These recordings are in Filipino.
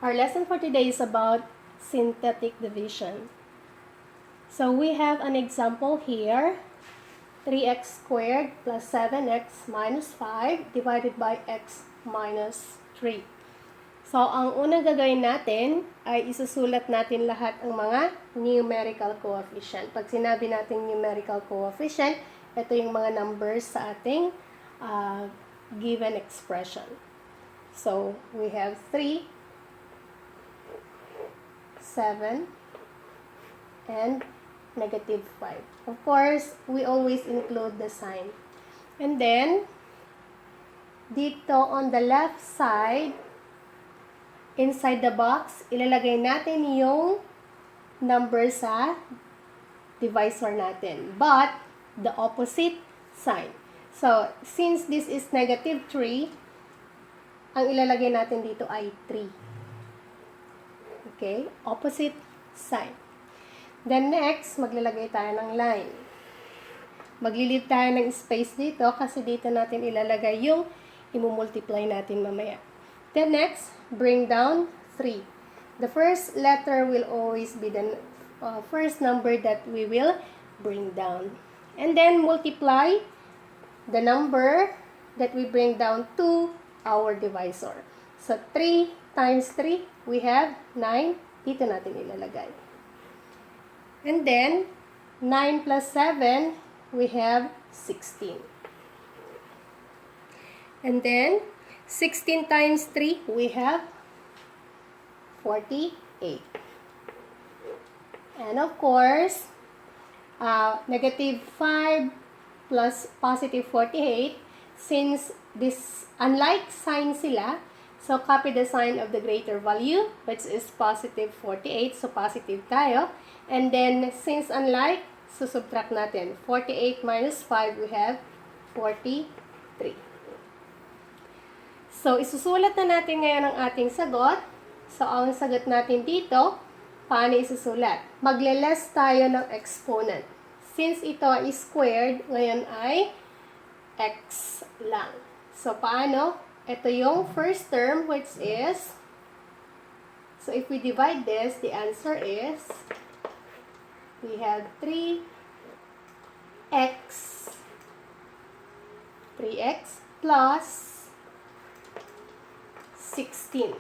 Our lesson for today is about synthetic division. So we have an example here. 3x squared plus 7x minus 5 divided by x minus 3. So, ang unang gagawin natin ay isusulat natin lahat ang mga numerical coefficient. Pag sinabi natin numerical coefficient, ito yung mga numbers sa ating given expression. So, we have 3, 7, and negative 5. Of course, we always include the sign. And then, dito on the left side, inside the box, ilalagay natin yung number sa divisor natin. But, the opposite sign. So, since this is negative 3, ang ilalagay natin dito ay 3. Okay? Opposite sign. Then next, maglalagay tayo ng line. Maglilid tayo ng space dito kasi dito natin ilalagay yung imumultiply natin mamaya. Then next, bring down 3. The first letter will always be the first number that we will bring down. And then multiply the number that we bring down to our divisor. So 3 times 3, we have 9. Dito natin ilalagay. And then, 9 plus 7, we have 16. And then, 16 times 3, we have 48. And of course, negative 5 plus positive 48, since this unlike sign sila, so copy the sign of the greater value, which is positive 48, so positive tayo. And then, since unlike, susubtract natin. 48 minus 5, we have 43. So, isusulat na natin ngayon ang ating sagot. So, ang sagot natin dito, paano isusulat? Magle-less tayo ng exponent. Since ito ay squared, ngayon ay x lang. So, paano? Ito yung first term, which is, so if we divide this, the answer is, we have 3x plus 16.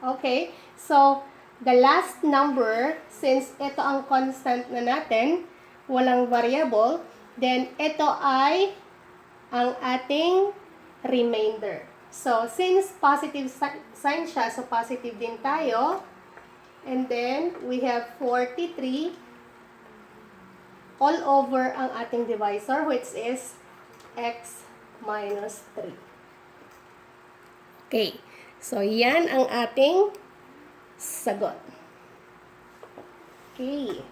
Okay? So, the last number, since ito ang constant na natin, walang variable, then ito ay ang ating remainder. So, since positive sign siya, so positive din tayo. And then, we have 43 all over ang ating divisor, which is x minus 3. Okay. So, yan ang ating sagot. Okay.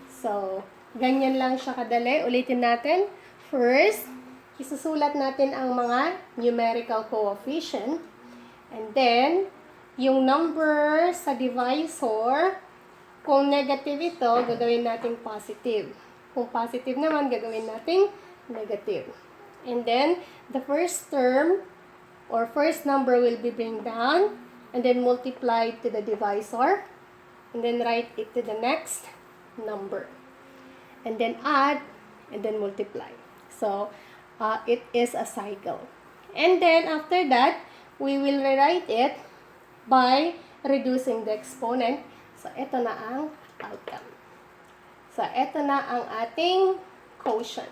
So, ganyan lang siya kadali. Ulitin natin. First, isusulat natin ang mga numerical coefficient. And then, yung number sa divisor, kung negative ito, gagawin natin positive. Kung positive naman, gagawin natin negative. And then, the first term, or first number will be bring down, and then multiply to the divisor, and then write it to the next number. And then add, and then multiply. So, it is a cycle. And then, after that, we will rewrite it by reducing the exponent. So, ito na ang outcome. So, ito na ang ating quotient.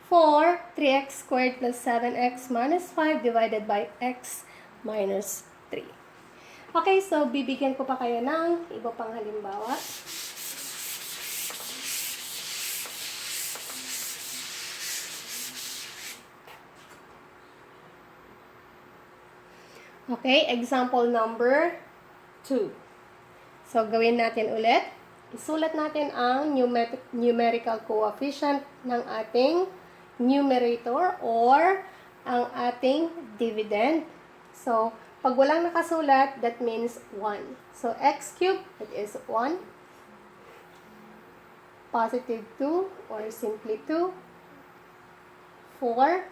3x squared plus 7x minus 5 divided by x minus 3. Okay, so bibigyan ko pa kayo ng iba pang halimbawa. Okay, example number 2. So, gawin natin ulit. Isulat natin ang numerical coefficient ng ating numerator or ang ating dividend. So, pag walang nakasulat, that means 1. So, x cubed, that is 1. Positive 2 or simply 2. 4.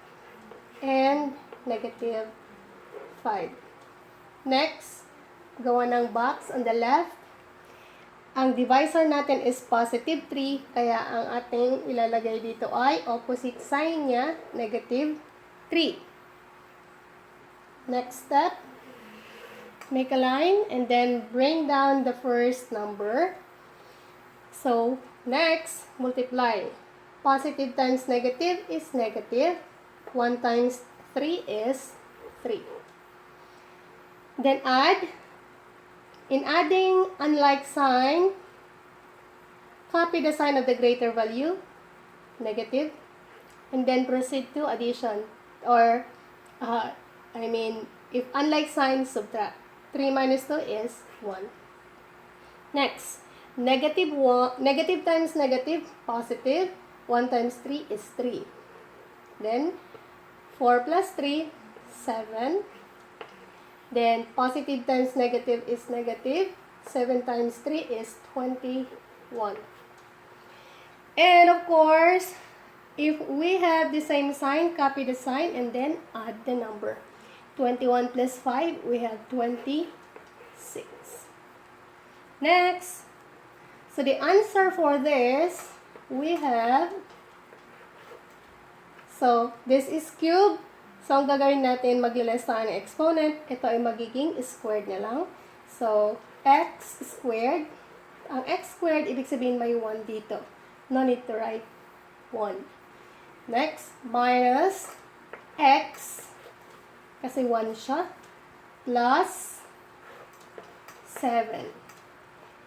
And negative 5. Next, gawa ng box on the left. Ang divisor natin is positive 3, kaya ang ating ilalagay dito ay opposite sign niya, negative 3. Next step, make a line and then bring down the first number. So, next, multiply. Positive times negative is negative. 1 times 3 is 3. Then add. In adding unlike sign, copy the sign of the greater value, negative, and then proceed to addition. Or, if unlike sign, subtract. 3 minus 2 is 1. Next, negative times negative, positive. 1 times 3 is 3. Then, 4 plus 3, 7. Then, positive times negative is negative. 7 times 3 is 21. And of course, if we have the same sign, copy the sign and then add the number. 21 plus 5, we have 26. Next, so the answer for this, we have, so this is cube. So ang gagawin natin, mag-less tayo ng exponent. Ito ay magiging squared na lang. So, x squared. Ang x squared, ibig sabihin may 1 dito. No need to write 1. Next, minus x, kasi 1 siya, plus 7.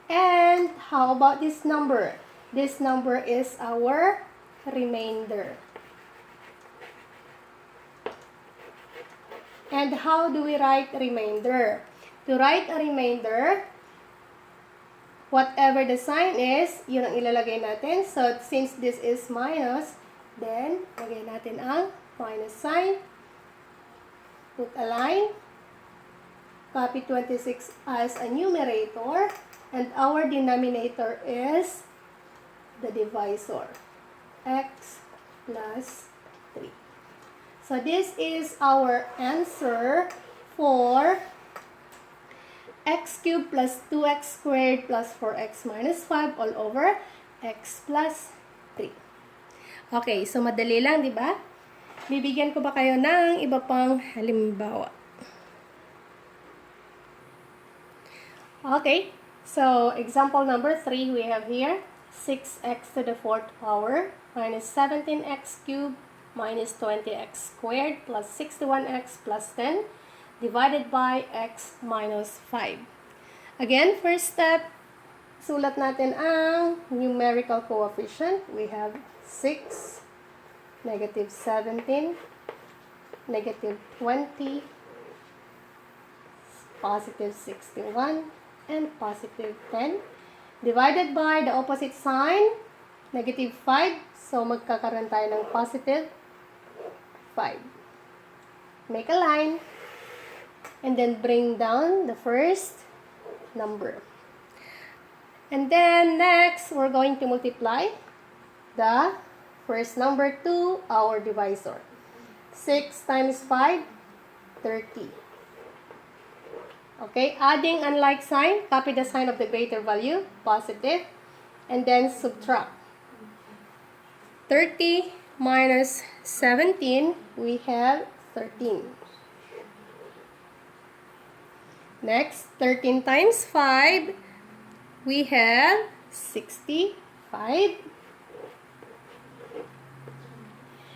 And how about this number? This number is our remainder. And how do we write remainder? To write a remainder, whatever the sign is, yun ang ilalagay natin. So, since this is minus, then, lagay natin ang minus sign. Put a line. Copy 26 as a numerator. And our denominator is the divisor. X plus 3. So, this is our answer for x cubed plus 2x squared plus 4x minus 5 all over x plus 3. Okay, so madali lang, di ba? Bibigyan ko ba kayo ng iba pang halimbawa? Okay, so example number 3 we have here. 6x to the 4th power minus 17x cubed minus 20x squared plus 61x plus 10 divided by x minus 5. Again, first step, sulat natin ang numerical coefficient. We have 6, negative 17, negative 20, positive 61, and positive 10. Divided by the opposite sign, negative 5. So, magkakaroon tayo ng positive 5. Make a line. And then bring down the first number. And then next, we're going to multiply the first number to our divisor. 6 times 5, 30. Okay, adding unlike sign, copy the sign of the greater value, positive, and then subtract. 30 minus 17, we have 13. Next, 13 times 5, we have 65.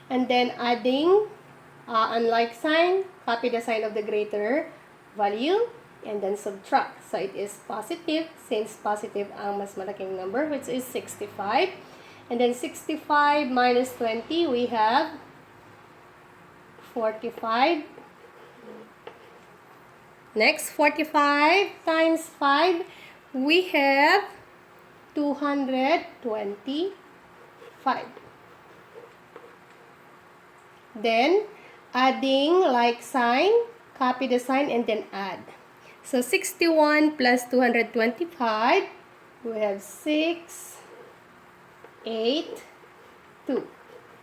And then adding unlike sign, copy the sign of the greater value, and then subtract. So it is positive, since positive ang mas malaking number, which is 65. And then 65 minus 20, we have 45. Next, 45 times 5, we have 225. Then, adding like sign, copy the sign, and then add. So, 61 plus 225, we have 6, 8, 2.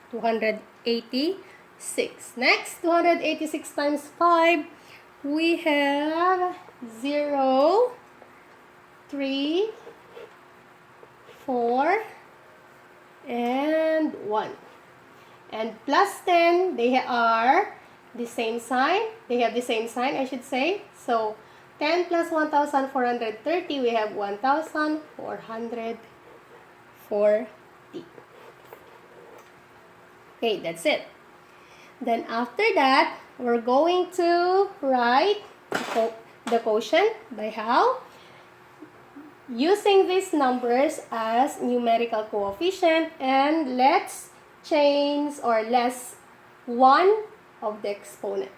286. Next, 286 times 5, we have 0, 3, 4, and 1. And plus 10, they are the same sign. They have the same sign, I should say. So, 10 plus 1,430, we have 1,440. Okay, that's it. Then after that, we're going to write the quotient by how? Using these numbers as numerical coefficient, and let's change or less one of the exponent.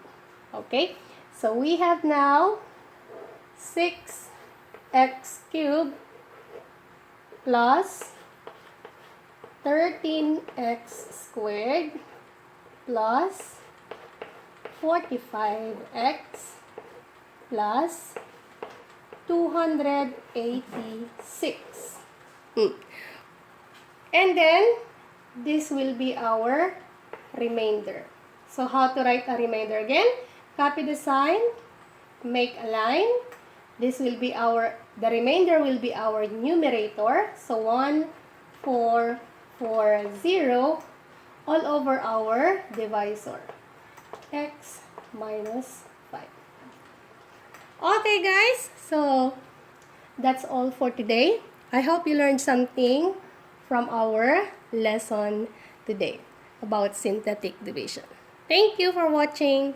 Okay, so we have now 6x cubed plus 13x squared plus 45x plus 286. And then, this will be our remainder. So, how to write a remainder again? Copy the sign, make a line. This will be the remainder will be our numerator. So, 1440 all over our divisor. X minus 5. Okay, guys. So, that's all for today. I hope you learned something from our lesson today about synthetic division. Thank you for watching.